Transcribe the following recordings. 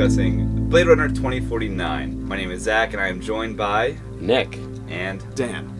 discussing Blade Runner 2049. My name is Zach, and I am joined by Nick and Dan.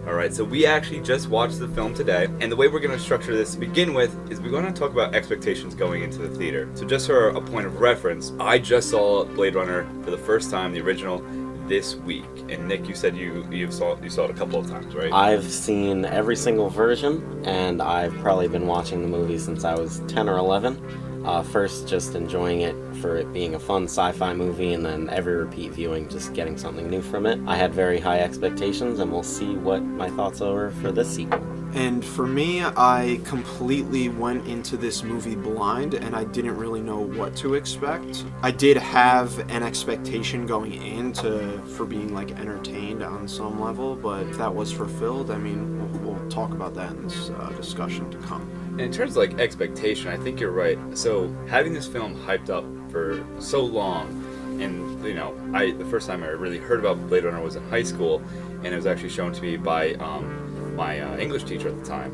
Alright, so we actually just watched the film today, and the way we're going to structure this to begin with is we're going to talk about expectations going into the theater. So just for a point of reference, I just saw Blade Runner for the first time, the original, this week. And Nick, you said you saw it a couple of times, right? I've seen every single version, and I've probably been watching the movie since I was 10 or 11. First, just enjoying it for it being a fun sci-fi movie, and then every repeat viewing, just getting something new from it. I had very high expectations, and we'll see what my thoughts are for this sequel. And for me, I completely went into this movie blind, and I didn't really know what to expect. I did have an expectation going in for being like entertained on some level, but if that was fulfilled, I mean, we'll talk about that in this discussion to come. And in terms of like expectation, I think you're right. So having this film hyped up for so long, and you know, the first time I really heard about Blade Runner was in high school, and it was actually shown to me by my English teacher at the time.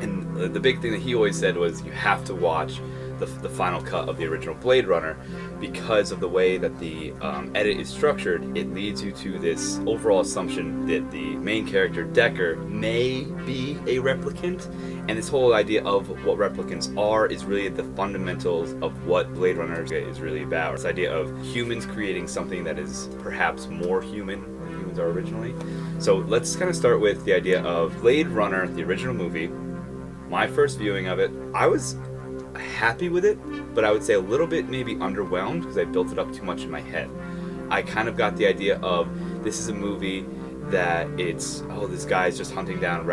And the big thing that he always said was you have to watch the final cut of the original Blade Runner, because of the way that the edit is structured. It leads you to this overall assumption that the main character, Decker, may be a replicant, and this whole idea of what replicants are is really the fundamentals of what Blade Runner is really about. This idea of humans creating something that is perhaps more human than humans are originally. So let's kind of start with the idea of Blade Runner, the original movie. My first viewing of it, I was happy with it, but I would say a little bit maybe underwhelmed because I built it up too much in my head. I kind of got the idea of this is a movie that it's, this guy's just hunting down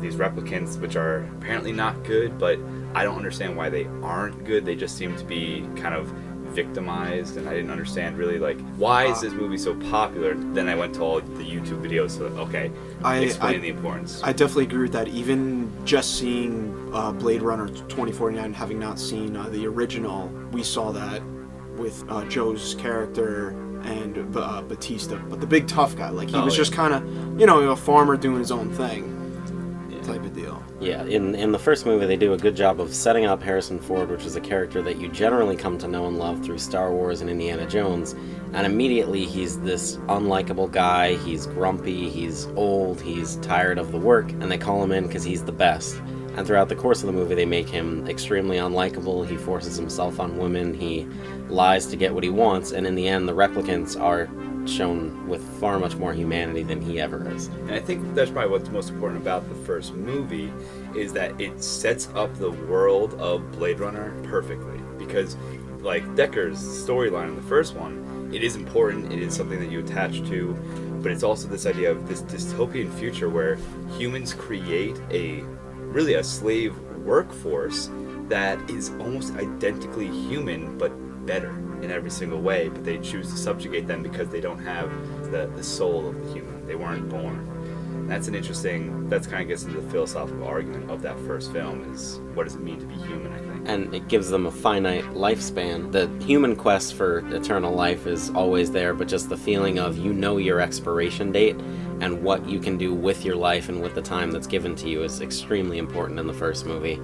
these replicants, which are apparently not good, but I don't understand why they aren't good. They just seem to be kind of victimized, and I didn't understand really like why is this movie so popular. Then I went to all the YouTube videos, so explain the importance. I definitely agree with that. Even just seeing Blade Runner 2049, having not seen the original, we saw that with Joe's character and Batista, but the big tough guy, like he was just kind of, a farmer doing his own thing, type of deal. Yeah, in the first movie, they do a good job of setting up Harrison Ford, which is a character that you generally come to know and love through Star Wars and Indiana Jones, and immediately he's this unlikable guy. He's grumpy, he's old, he's tired of the work, and they call him in because he's the best. And throughout the course of the movie, they make him extremely unlikable. He forces himself on women, he lies to get what he wants, and in the end, the replicants are shown with far much more humanity than he ever is. And I think that's probably what's most important about the first movie, is that it sets up the world of Blade Runner perfectly. Because like Decker's storyline in the first one, it is important, it is something that you attach to, but it's also this idea of this dystopian future where humans create a slave workforce that is almost identically human but better in every single way, but they choose to subjugate them because they don't have the soul of the human. They weren't born. And that's that kind of gets into the philosophical argument of that first film, is what does it mean to be human, I think. And it gives them a finite lifespan. The human quest for eternal life is always there, but just the feeling of your expiration date and what you can do with your life and with the time that's given to you is extremely important in the first movie,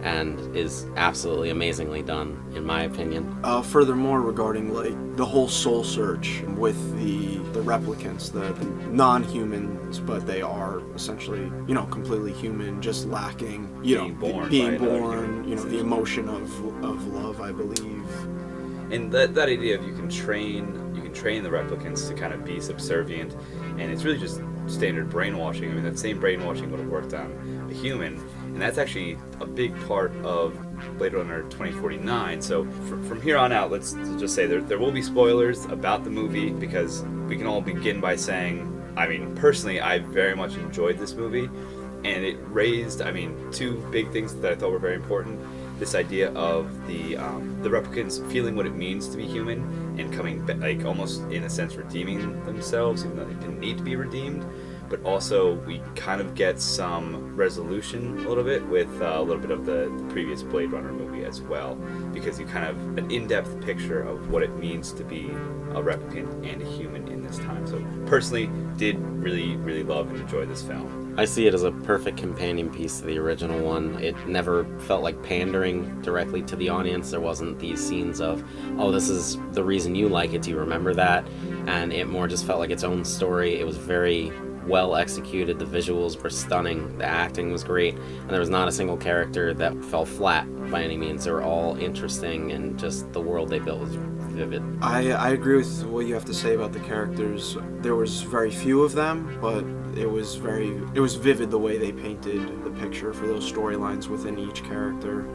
and is absolutely amazingly done, in my opinion. Furthermore, regarding like the whole soul search with the replicants, the non-humans, but they are essentially, completely human, just lacking, being born, the emotion of love, I believe. And that idea of you can train the replicants to kind of be subservient, and it's really just standard brainwashing. I mean, that same brainwashing would have worked on a human, and that's actually a big part of Blade Runner 2049. So from here on out, let's just say there will be spoilers about the movie, because we can all begin by saying, personally, I very much enjoyed this movie, and it raised, two big things that I thought were very important. This idea of the replicants feeling what it means to be human and coming back, like almost in a sense redeeming themselves, even though they didn't need to be redeemed. But also we kind of get some resolution a little bit with a little bit of the previous Blade Runner movie as well, because you kind of an in-depth picture of what it means to be a replicant and a human in this time. So personally, did really, really love and enjoy this film. I see it as a perfect companion piece to the original one. It never felt like pandering directly to the audience. There wasn't these scenes of, oh, this is the reason you like it, do you remember that? And it more just felt like its own story. It was very well executed. The visuals were stunning. The acting was great. And there was not a single character that fell flat by any means. They were all interesting, and just the world they built was vivid. I agree with what you have to say about the characters. There was very few of them, but it was vivid the way they painted the picture for those storylines within each character.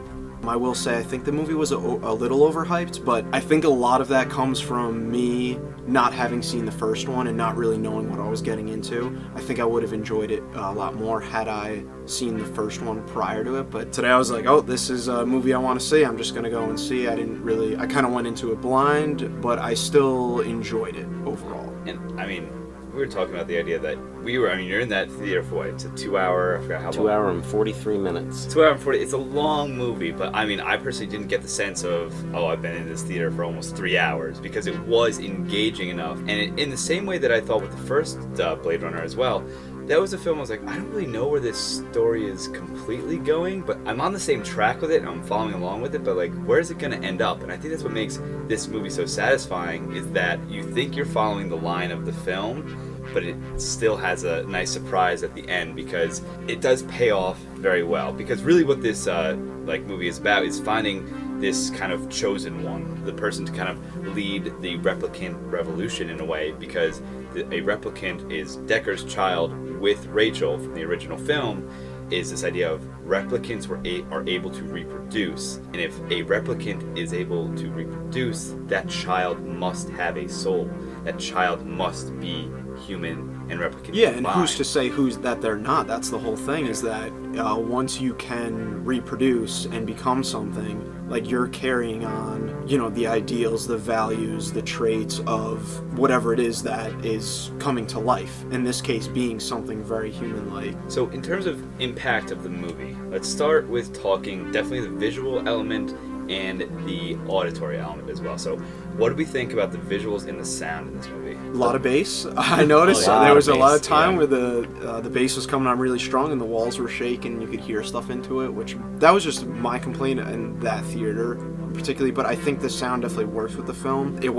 I will say I think the movie was a little overhyped, but I think a lot of that comes from me not having seen the first one and not really knowing what I was getting into. I think I would have enjoyed it a lot more had I seen the first one prior to it, but today I was like, oh, this is a movie I want to see. I'm just going to go and see. I kind of went into it blind, but I still enjoyed it overall. And I mean, we were talking about the idea that you're in that theater for what? It's a 2 hour, I forgot how long. 2 hour and 43 minutes. 2 hour and 40, it's a long movie, but I mean, I personally didn't get the sense of, oh, I've been in this theater for almost 3 hours, because it was engaging enough. And in the same way that I thought with the first Blade Runner as well, that was a film I was like, I don't really know where this story is completely going, but I'm on the same track with it, and I'm following along with it, but like, where is it going to end up? And I think that's what makes this movie so satisfying, is that you think you're following the line of the film, but it still has a nice surprise at the end, because it does pay off very well. Because really what this movie is about is finding this kind of chosen one, the person to kind of lead the replicant revolution in a way, because a replicant is Decker's child with Rachel from the original film, is this idea of replicants are able to reproduce. And if a replicant is able to reproduce, that child must have a soul. That child must be human and replicant. Yeah, and who's to say that they're not? That's the whole thing, is that once you can reproduce and become something, like, you're carrying on, the ideals, the values, the traits of whatever it is that is coming to life. In this case, being something very human-like. So in terms of impact of the movie, let's start with talking definitely the visual element and the auditory element as well. So what do we think about the visuals and the sound in this movie? A lot of bass. I noticed there was a lot of time where the bass was coming on really strong and the walls were shaking and you could hear stuff into it, which that was just my complaint in that theater particularly, but I think the sound definitely works with the film. And there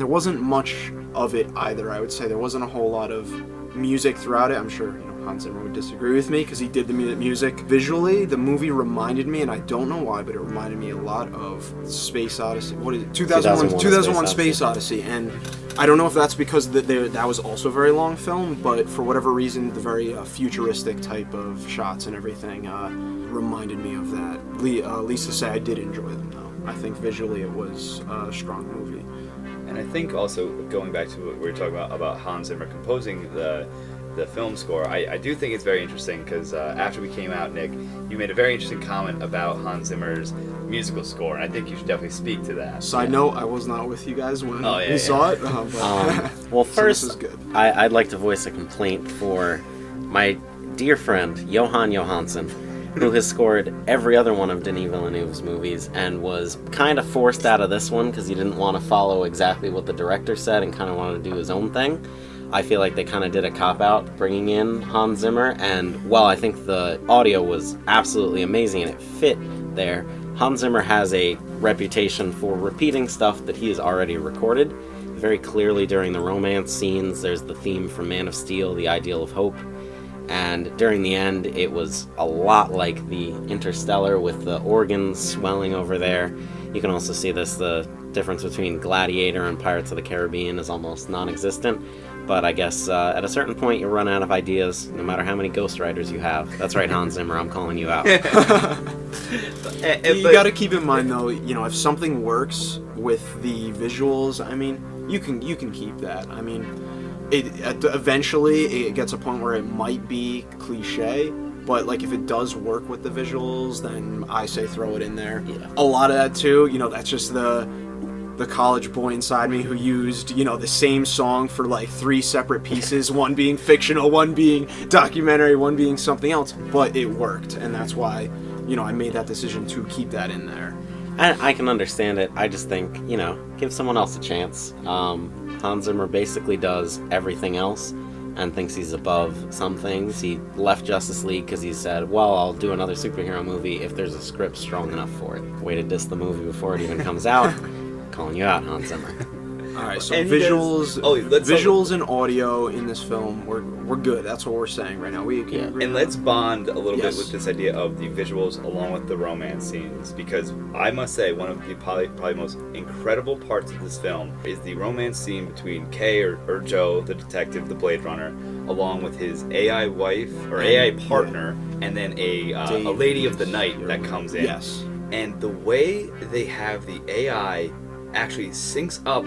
wasn't much of it either, I would say. There wasn't a whole lot of music throughout it. I'm sure Hans Zimmer would disagree with me because he did the music. Visually, the movie reminded me, and I don't know why, but it reminded me a lot of Space Odyssey. What is it? 2001 Space Odyssey. And I don't know if that's because that was also a very long film, but for whatever reason, the very futuristic type of shots and everything reminded me of that. Least to say, I did enjoy them, though. I think visually it was a strong movie. And I think also, going back to what we were talking about Hans Zimmer composing the film score, I do think it's very interesting because after we came out, Nick, you made a very interesting comment about Hans Zimmer's musical score, and I think you should definitely speak to that. Side note, I was not with you guys when we saw it. Well, first, so this is good. I'd like to voice a complaint for my dear friend, Johan Johansson, who has scored every other one of Denis Villeneuve's movies and was kind of forced out of this one because he didn't want to follow exactly what the director said and kind of wanted to do his own thing. I feel like they kind of did a cop-out bringing in Hans Zimmer, and while I think the audio was absolutely amazing and it fit there, Hans Zimmer has a reputation for repeating stuff that he has already recorded. Very clearly during the romance scenes, there's the theme from Man of Steel, The Ideal of Hope, and during the end, it was a lot like the Interstellar with the organs swelling over there. You can also see the difference between Gladiator and Pirates of the Caribbean is almost non-existent. But I guess at a certain point, you run out of ideas, no matter how many ghostwriters you have. That's right, Hans Zimmer, I'm calling you out. You got to keep in mind, though, if something works with the visuals, I mean, you can keep that. I mean, eventually it gets a point where it might be cliche, but like if it does work with the visuals, then I say throw it in there. Yeah. A lot of that too, that's just the college boy inside me who used, the same song for like 3 separate pieces, one being fictional, one being documentary, one being something else, but it worked, and that's why, I made that decision to keep that in there. And I can understand it. I just think, give someone else a chance. Hans Zimmer basically does everything else, and thinks he's above some things. He left Justice League because he said, well, I'll do another superhero movie if there's a script strong enough for it. Way to diss the movie before it even comes out. Calling you out, Hans Zimmer. All right, so And he visuals, does- let's visuals and audio in this film, we're good. That's what we're saying right now. We can Yeah. agree And on let's bond a little Yes. bit with this idea of the visuals along with the romance scenes, because I must say one of the probably most incredible parts of this film is the romance scene between Kay or Joe, the detective, the Blade Runner, along with his AI wife or AI partner, and then a lady of the night that comes in. Yes. And the way they have the AI actually syncs up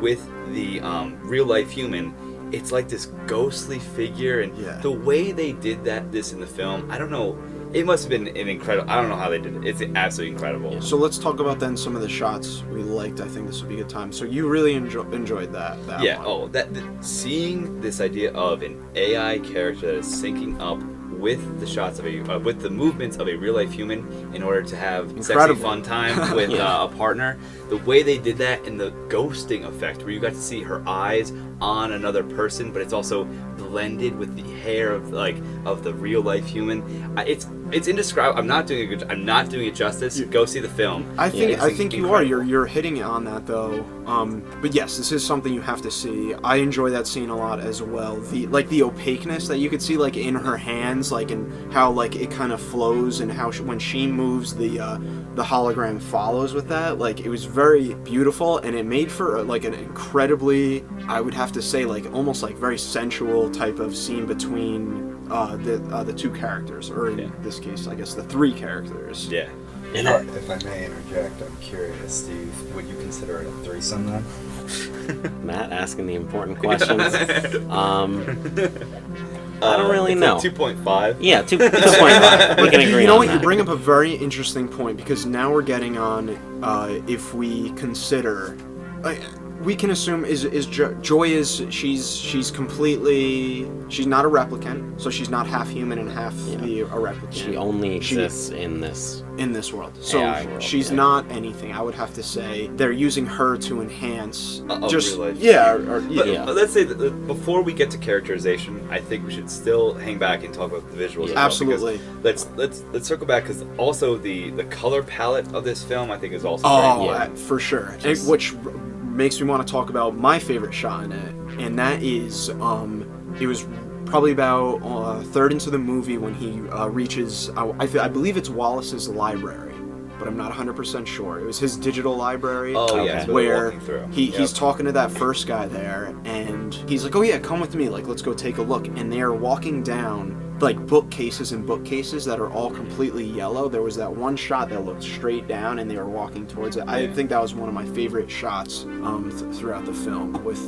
with the real life human, it's like this ghostly figure, and Yeah. the way they did this in the film, I don't know, it must have been an incredible, I don't know how they did it, it's absolutely incredible. So let's talk about then some of the shots we liked. I think this would be a good time. So you really enjoyed that Yeah, one. seeing this idea of an AI character that is syncing up with the shots of with the movements of a real life human in order to have sexy Incredible. fun time with a partner. The way they did that, and the ghosting effect, where you got to see her eyes on another person, but it's also blended with the hair of the real life human. It's indescribable. I'm not doing it justice. Go see the film. I think It's I think you are. incredible. You're hitting on that though. But yes, this is something you have to see. I enjoy that scene a lot as well. The opaqueness that you could see like in her hands, like and how like it kind of flows, and how when she moves, the hologram follows with that. Like it was very beautiful, and it made for like an incredibly, I would have to say, like almost like very sensual type of scene between the two characters, or in this case, I guess the three characters. Yeah. If I may interject, I'm curious, Steve, would you consider it a threesome then? Matt asking the important questions. I don't really it's know. Like 2.5. Yeah, 2.5. We can agree You know on what? that. You bring up a very interesting point, because now we're getting on if we consider. We can assume Joy is she's completely, she's not a replicant, so she's not half human and half a replicant. She only exists in this. in this world, so AI world, she's yeah. not anything. I would have to say they're using her to enhance Real life. yeah. But let's say that before we get to characterization, I think we should still hang back and talk about the visuals. Yeah. as well, Absolutely. because let's circle back, because also the color palette of this film, I think, is also Oh, very for sure. Just- Which makes me want to talk about my favorite shot in it, and that is it was probably about a third into the movie when he reaches, I believe it's Wallace's library, but I'm not 100% sure. It was his digital library. Oh Okay. yeah, it's Where walking through. he's talking to that first guy there, and he's like, oh yeah, come with me, like let's go take a look. And they are walking down like bookcases and bookcases that are all completely yellow. There was that one shot that looked straight down, and they were walking towards it. I think that was one of my favorite shots throughout the film, with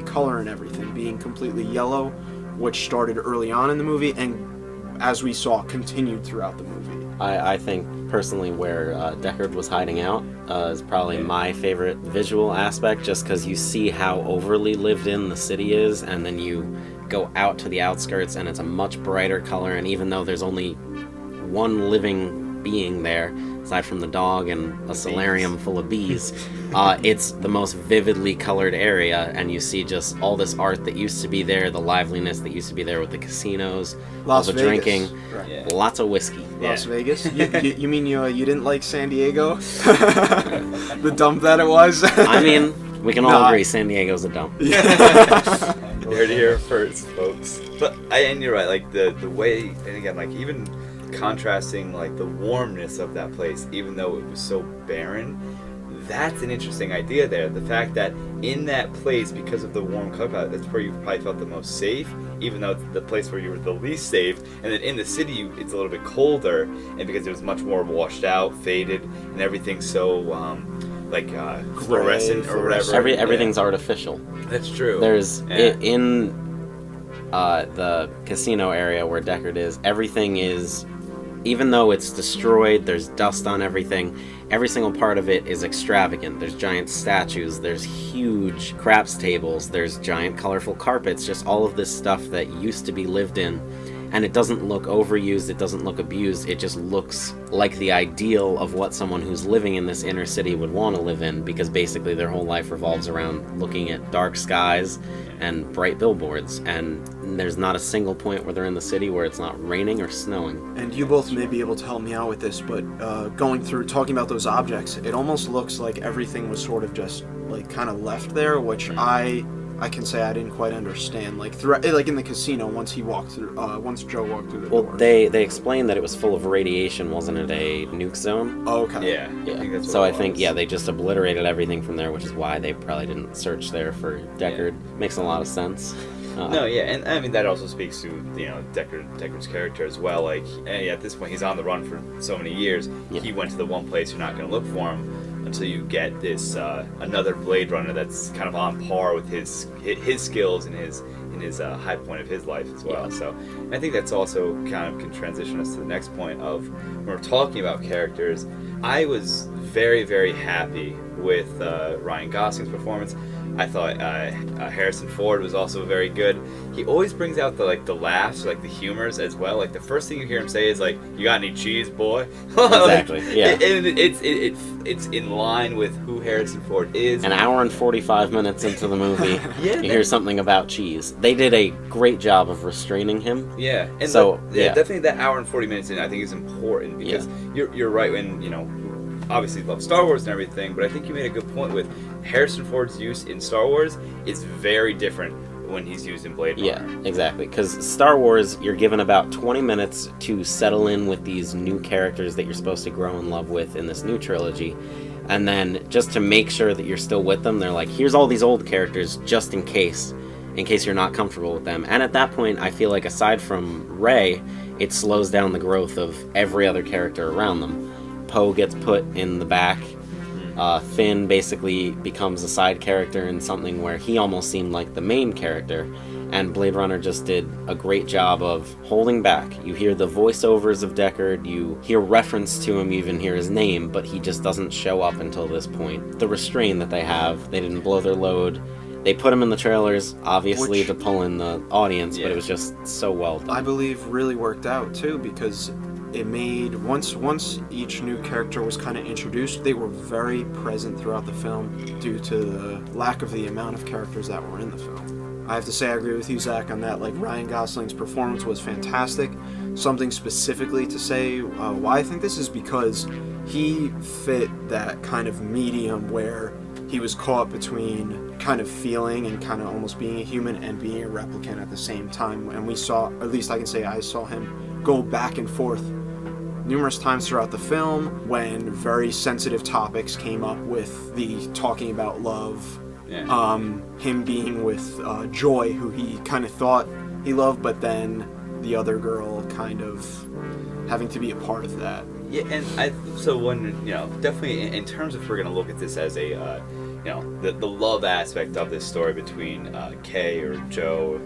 color and everything being completely yellow, which started early on in the movie, and as we saw, continued throughout the movie. I think personally where Deckard was hiding out is probably my favorite visual aspect, just because you see how overly lived in the city is, and then you go out to the outskirts and it's a much brighter color, and even though there's only one living being there, aside from the dog and a solarium full of bees, it's the most vividly colored area, and you see just all this art that used to be there, the liveliness that used to be there with the casinos, all the Vegas. drinking, Right. Yeah. lots of whiskey. Las Vegas? You mean you didn't like San Diego? The dump that it was? I mean, we can all Nah. agree San Diego's a dump. You heard it here first, folks. But and you're right, like the way, and again, like even contrasting like the warmness of that place, even though it was so barren. That's an interesting idea there. The fact that in that place, because of the warm color palette, that's where you probably felt the most safe, even though it's the place where you were the least safe. And then in the city, it's a little bit colder, and because it was much more washed out, faded, and everything's so fluorescent or whatever. Everything's artificial. That's true. There's Yeah. in the casino area where Deckard is, everything is, even though it's destroyed, there's dust on everything, every single part of it is extravagant. There's giant statues, there's huge craps tables, there's giant colorful carpets, just all of this stuff that used to be lived in. and it doesn't look overused, it doesn't look abused, it just looks like the ideal of what someone who's living in this inner city would want to live in, because basically their whole life revolves around looking at dark skies and bright billboards, and there's not a single point where they're in the city where it's not raining or snowing. And you both may be able to help me out with this, but going through talking about those objects, it almost looks like everything was sort of just like kind of left there, which I can say I didn't quite understand. Like like in the casino, once Joe walked through the Well, door. they explained that it was full of radiation, wasn't it a nuke zone? Oh, okay. Yeah. I think that's So what I it think, was. yeah, they just obliterated everything from there, which is why they probably didn't search there for Deckard. Makes a lot of sense. No, yeah, and I mean that also speaks to Deckard's character as well. Like, at this point, he's on the run for so many years. Yeah. He went to the one place you're not going to look for him until you get this another Blade Runner that's kind of on par with his skills and his high point of his life as well. Yeah. So I think that's also kind of can transition us to the next point of when we're talking about characters. I was very, very happy with Ryan Gosling's performance. I thought Harrison Ford was also very good. He always brings out the laughs, like the humors as well. Like the first thing you hear him say is like, "You got any cheese, boy?" Exactly, yeah. And it's in line with who Harrison Ford is. An hour and 45 minutes into the movie, Yeah, you hear something about cheese. They did a great job of restraining him. Yeah, and So, yeah. definitely that hour and 40 minutes in I think is important because you're right when obviously love Star Wars and everything, but I think you made a good point with Harrison Ford's use in Star Wars is very different when he's used in Blade Runner. Yeah, exactly. Because Star Wars, you're given about 20 minutes to settle in with these new characters that you're supposed to grow in love with in this new trilogy. And then just to make sure that you're still with them, they're like, here's all these old characters just in case you're not comfortable with them. And at that point, I feel like aside from Rey, it slows down the growth of every other character around them. Poe gets put in the back. Finn basically becomes a side character in something where he almost seemed like the main character, and Blade Runner just did a great job of holding back. You hear the voiceovers of Deckard, you hear reference to him, you even hear his name, but he just doesn't show up until this point. The restraint that they have, they didn't blow their load. They put him in the trailers, obviously, to pull in the audience, but it was just so well done. I believe really worked out too, because it made once each new character was kind of introduced, they were very present throughout the film due to the lack of the amount of characters that were in the film. I have to say I agree with you, Zach, on that. Like, Ryan Gosling's performance was fantastic. Something specifically to say why I think this is because he fit that kind of medium where he was caught between kind of feeling and kind of almost being a human and being a replicant at the same time. And we saw, at least I can say I saw him go back and forth numerous times throughout the film when very sensitive topics came up with the talking about love. Yeah. Him being with Joy, who he kind of thought he loved, but then the other girl kind of having to be a part of that. Yeah, and so when definitely in terms of if we're gonna look at this as a the love aspect of this story between Kay or Joe,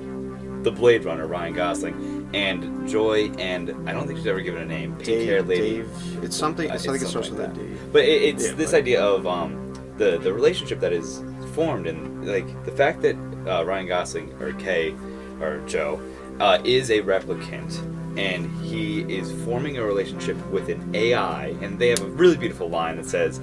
the Blade Runner Ryan Gosling, and Joy, and I don't think she's ever given a name. Pink-haired lady. Dave. It's something. I think it starts with that. Dave. But it's this idea of the relationship that is formed, and like the fact that Ryan Gosling or Kay or Joe is a replicant, and he is forming a relationship with an AI, and they have a really beautiful line that says,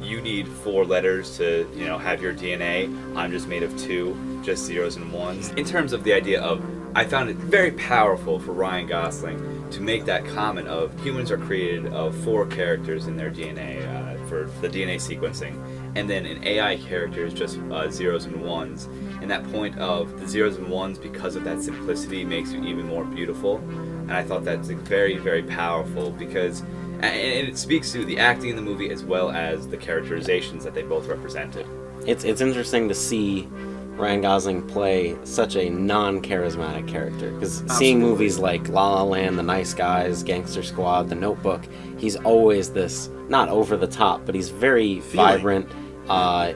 "You need 4 letters to have your DNA. I'm just made of 2, just zeros and ones." In terms of the idea of, I found it very powerful for Ryan Gosling to make that comment of humans are created of 4 characters in their DNA for the DNA sequencing, and then an AI character is just zeros and ones. And that point of the zeros and ones, because of that simplicity, makes you even more beautiful. And I thought that's very, very powerful because, and it speaks to the acting in the movie as well as the characterizations that they both represented. It's interesting to see Ryan Gosling play such a non-charismatic character, because seeing movies like La La Land, The Nice Guys, Gangster Squad, The Notebook, he's always this, not over the top, but he's very vibrant.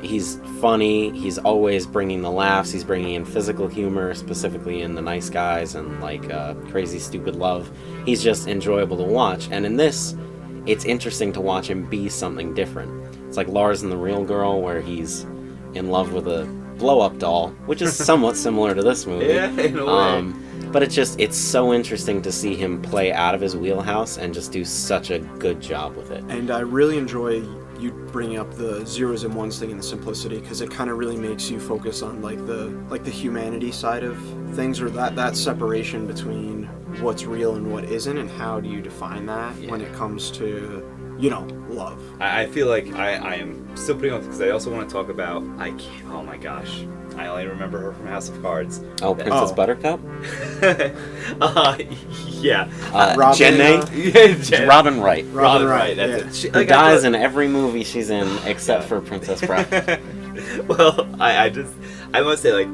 He's funny. He's always bringing the laughs. He's bringing in physical humor, specifically in The Nice Guys and like Crazy Stupid Love. He's just enjoyable to watch. And in this, it's interesting to watch him be something different. It's like Lars and the Real Girl, where he's in love with a blow-up doll, which is somewhat similar to this movie. Yeah, in a way. But it's so interesting to see him play out of his wheelhouse and just do such a good job with it. And I really enjoy you bringing up the zeros and ones thing and the simplicity, because it kind of really makes you focus on like the humanity side of things, or that separation between what's real and what isn't, and how do you define that when it comes to, you know, love. I feel like I am still putting on, because I also want to talk about, oh my gosh, I only remember her from House of Cards. Oh, Princess Buttercup? Yeah. Robin, Jenna? Robin Wright. Robin Wright, that's it. Who dies in every movie she's in except for Princess Bride. Well, I must say, like,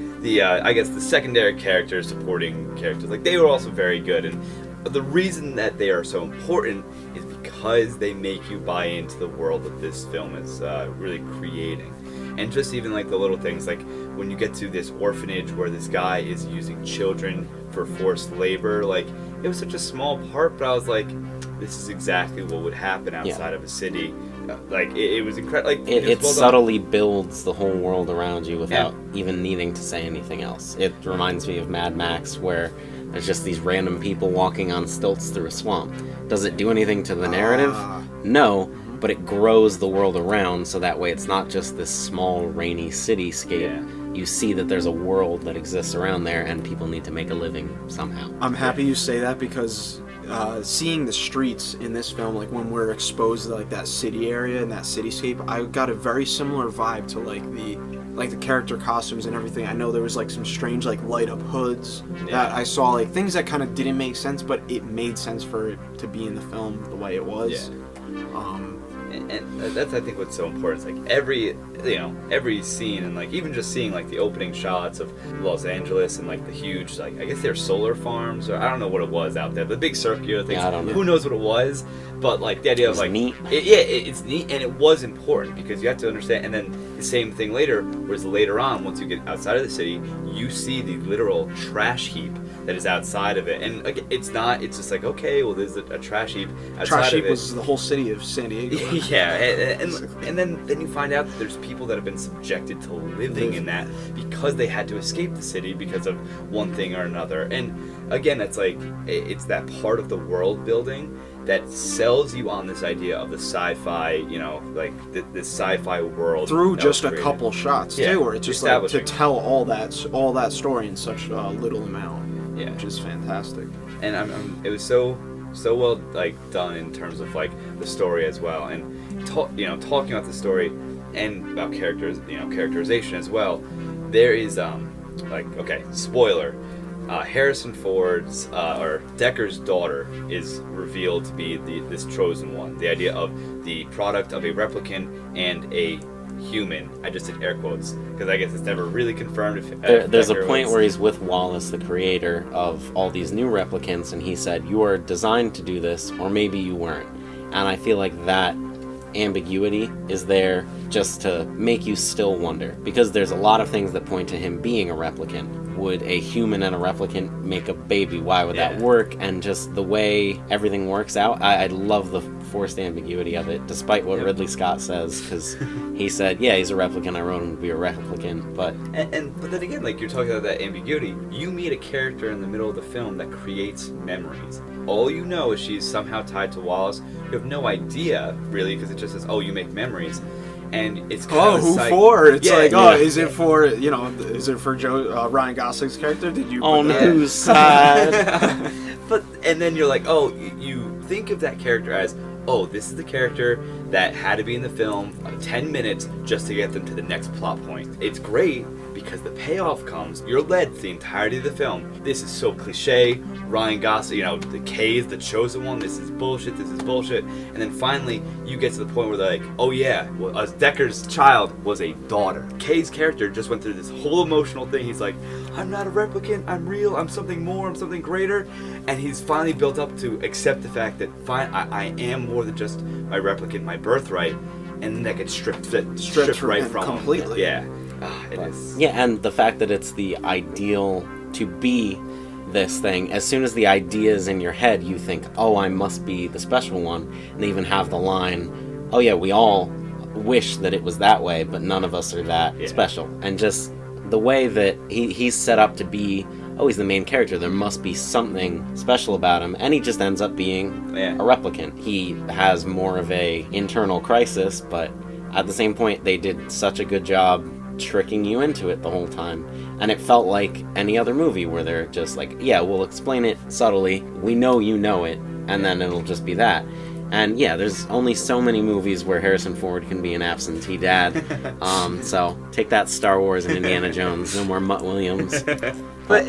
I guess the secondary characters, supporting characters, like, they were also very good, and the reason that they are so important is because they make you buy into the world that this film is really creating. And just even like the little things, like when you get to this orphanage where this guy is using children for forced labor, like, it was such a small part, but I was like, this is exactly what would happen outside of a city. Like, it was incredible. Like, it subtly builds the whole world around you without even needing to say anything else. It reminds me of Mad Max, where there's just these random people walking on stilts through a swamp. Does it do anything to the narrative? No, but it grows the world around, so that way it's not just this small, rainy cityscape. Yeah. You see that there's a world that exists around there, and people need to make a living somehow. I'm happy you say that, because seeing the streets in this film, like when we're exposed to like that city area and that cityscape, I got a very similar vibe to like the character costumes and everything. I know there was like some strange like light up hoods that I saw, like things that kind of didn't make sense, but it made sense for it to be in the film the way it was. And that's, I think, what's so important. It's like every scene, and like even just seeing like the opening shots of Los Angeles and like the huge, like, I guess they're solar farms, or I don't know what it was out there, the big circular things. Yeah, I don't know. Who knows what it was? But like the idea of like neat. It's neat, and it was important, because you have to understand. And then the same thing later, whereas later on, once you get outside of the city, you see the literal trash heap that is outside of it, and it's just like, okay, well, there's a trash heap outside Trash of heap it. was the whole city of San Diego. Yeah, and then you find out that there's people that have been subjected to living in that because they had to escape the city because of one thing or another. And again, it's like, it's that part of the world building that sells you on this idea of the sci-fi, you know, like this sci-fi world Through that just was a created. couple shots too, where it's just like to tell all that story in such a little amount. Yeah, which is fantastic. And it was so well like done in terms of like the story as well, and talking about the story and about characters, characterization as well. There is spoiler. Harrison Ford's or Decker's daughter is revealed to be this chosen one. The idea of the product of a replicant and a human. I just did air quotes because I guess it's never really confirmed. There's a point where he's with Wallace, the creator of all these new replicants, and he said, "You are designed to do this, or maybe you weren't." And I feel like that ambiguity is there just to make you still wonder, because there's a lot of things that point to him being a replicant. Would a human and a replicant make a baby? Why would that work? And just the way everything works out, I love the forced ambiguity of it, despite what Ridley Scott says, because he said, yeah, he's a replicant, I wrote him to be a replicant, but then again, like, you're talking about that ambiguity, you meet a character in the middle of the film that creates memories. All you know is she's somehow tied to Wallace. You have no idea, really, because it just says, oh, you make memories. And it's kind of who for? It's is it for, is it for Ryan Gosling's character? Did you on whose side? And then you're like, oh, you think of that character as, oh, this is the character that had to be in the film 10 minutes just to get them to the next plot point. It's great because the payoff comes. You're led the entirety of the film. This is so cliche. Ryan Gosling, the K is the chosen one. This is bullshit. And then finally, you get to the point where they're like, oh yeah, well, Decker's child was a daughter. Kay's character just went through this whole emotional thing. He's like, I'm not a replicant. I'm real. I'm something more. I'm something greater. And he's finally built up to accept the fact that I am more than just my replicant, my birthright. And then that gets stripped right from him. Completely. Yeah. It is. Yeah, and the fact that it's the ideal to be this thing, as soon as the idea is in your head, you think, oh, I must be the special one. And they even have the line, oh yeah, we all wish that it was that way, but none of us are that special. And just the way that he's set up to be oh, he's the main character, there must be something special about him, and he just ends up being Yeah. a replicant. He has more of a internal crisis, but at the same point, they did such a good job tricking you into it the whole time. And it felt like any other movie where they're just like, yeah, we'll explain it subtly, we know you know it, and then it'll just be that. And yeah, there's only so many movies where Harrison Ford can be an absentee dad. So take that, Star Wars and Indiana Jones. No more Mutt Williams. But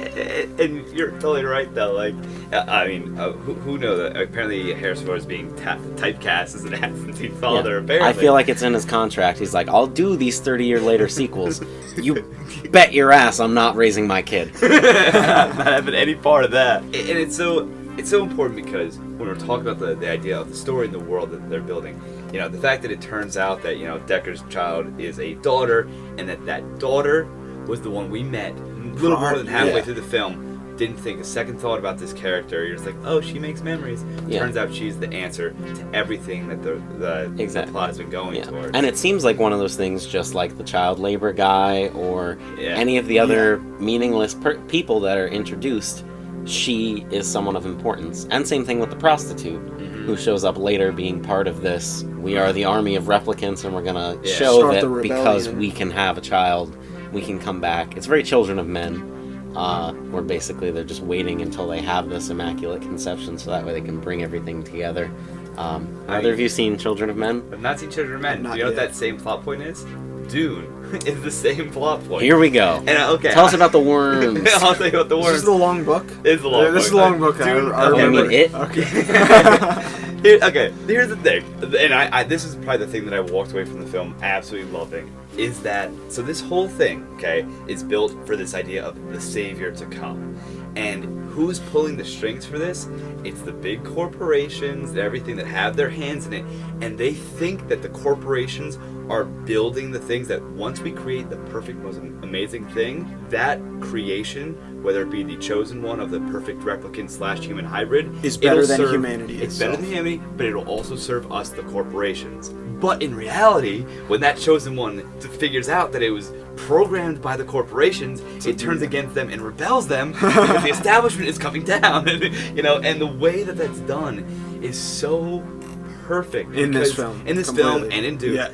and you're totally right though. Like, I mean, who knows? That apparently Harrison Ford is being typecast as an absentee father. Yeah. Apparently, I feel like it's in his contract. He's like, I'll do these 30-year later sequels. You bet your ass I'm not raising my kid. not having any part of that. And it's so important because when we're talking about the idea of the story and the world that they're building, you know, the fact that it turns out that, you know, Decker's child is a daughter, and that daughter was the one we met a little more than halfway through the film. Didn't think a second thought about this character. You're just like, oh, she makes memories. Yeah. Turns out she's the answer to everything that the plot has been going towards. And it seems like one of those things, just like the child labor guy or Yeah. any of the other meaningless people that are introduced, she is someone of importance. And same thing with the prostitute, who shows up later being part of this. We are the army of replicants, and we're gonna show Start that the because rebellion. we can have a child, we can come back. It's very Children of Men, where basically they're just waiting until they have this immaculate conception, so that way they can bring everything together. Either of you seen Children of Men? I've not seen Children of Men. Not Do you know what yet. that same plot point is? Dune is the same plot point. Here we go. And okay, Tell us about the worms. I'll tell you about the This worms. is the long book. It's a long book. This is a long book. Dune- I okay, You remember. mean it? Okay. Okay, here's the thing, and I this is probably the thing that I walked away from the film absolutely loving, is that, so this whole thing, okay, is built for this idea of the savior to come. And who's pulling the strings for this? It's the big corporations and everything that have their hands in it, and they think that the corporations are building the things that once we create the perfect, most amazing thing, that creation, whether it be the chosen one of the perfect replicant / human hybrid, Is better it'll than serve- humanity It's itself. better than humanity, but it'll also serve us, the corporations. But in reality, when that chosen one figures out that it was programmed by the corporations, it turns against them and rebels them because the establishment is coming down. And, you know, and the way that that's done is so perfect In this because- film, in this completely. film, and in Dune. Yeah.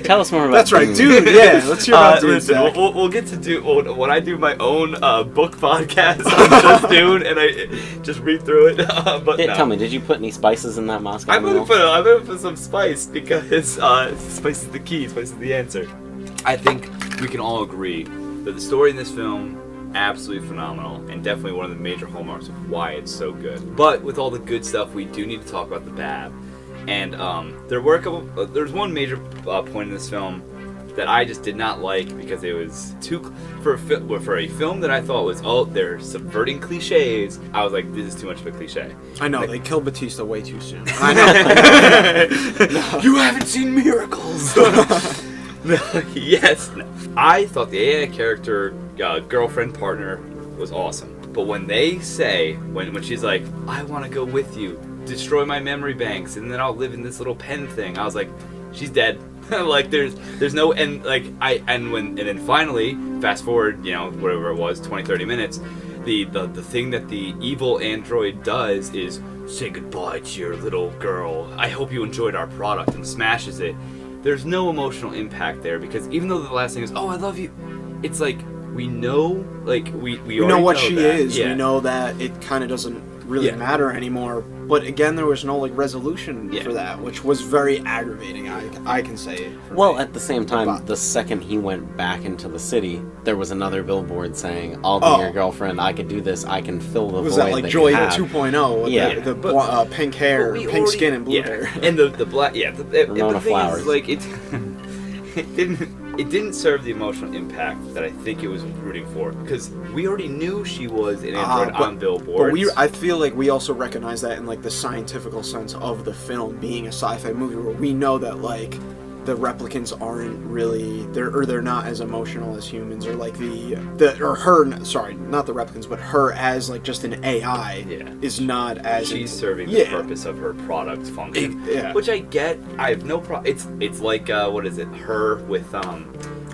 Tell us more about That's right, Dune. dude. Yeah, let's hear about Dune. Listen, Zach. we'll get to Dune. When I do my own book podcast on just Dune, and I just read through it. But no. Tell me, did you put any spices in that Moscow I'm Mule? gonna put some spice because spice is the key. Spice is the answer. I think we can all agree that the story in this film absolutely phenomenal and definitely one of the major hallmarks of why it's so good. But with all the good stuff, we do need to talk about the bad. And there were a couple. There's one major point in this film that I just did not like because it was too for a film that I thought was, oh, they're subverting cliches. I was like, this is too much of a cliche. I know, Like- they killed Batista way too soon. I know. You haven't seen Miracles. No, yes. No. I thought the AI character, girlfriend, partner, was awesome. But when they say, when she's like, I want to go with you, destroy my memory banks, and then I'll live in this little pen thing, I was like, she's dead. Like there's no, and like and then finally, fast forward, you know, whatever it was, 20-30 minutes, the thing that the evil android does is say goodbye to your little girl. I hope you enjoyed our product, and smashes it. There's no emotional impact there because even though the last thing is, oh, I love you, it's like we know, like we We know already what know she that. is. Yeah. We know that it kind of doesn't really Yeah. matter anymore. But again, there was no like resolution Yeah. for that, which was very aggravating. I can say it. for Well, me. at the same time, But- the second he went back into the city, there was another billboard saying, I'll be Oh. your girlfriend, I could do this, I can fill the was void that like that Joy you have. 2.0? With Yeah. the But- pink hair, But we pink already- skin, and blue yeah. hair. And the black, yeah. The Ramona thing Flowers. is, like it didn't serve the emotional impact that I think it was rooting for because we already knew she was an android on billboards. But I feel like we also recognize that in like the scientific sense of the film being a sci-fi movie, where we know that like the replicants aren't really they're not as emotional as humans, or like not the replicants, but her as like just an AI is not as She's serving the yeah. purpose of her product function, Yeah. which I get. I have no problem. It's like what is it? Her with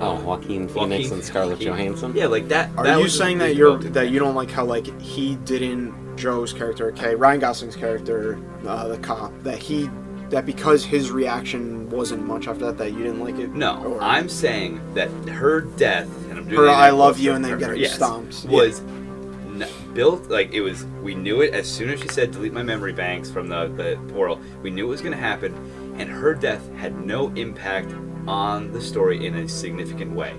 Oh, Joaquin Phoenix and Scarlett Johansson. Yeah, like that. Are that you was saying the that big that you don't like how like he didn't Joe's character, okay, Ryan Gosling's character, the cop, that because his reaction wasn't much after that you didn't like it? No, Or I'm saying that her death, and I'm doing her the I air love quotes you for and then her, getting yes, stomped was built like it was. We knew it as soon as she said delete my memory banks from the portal. We knew it was going to happen, and her death had no impact on the story in a significant way.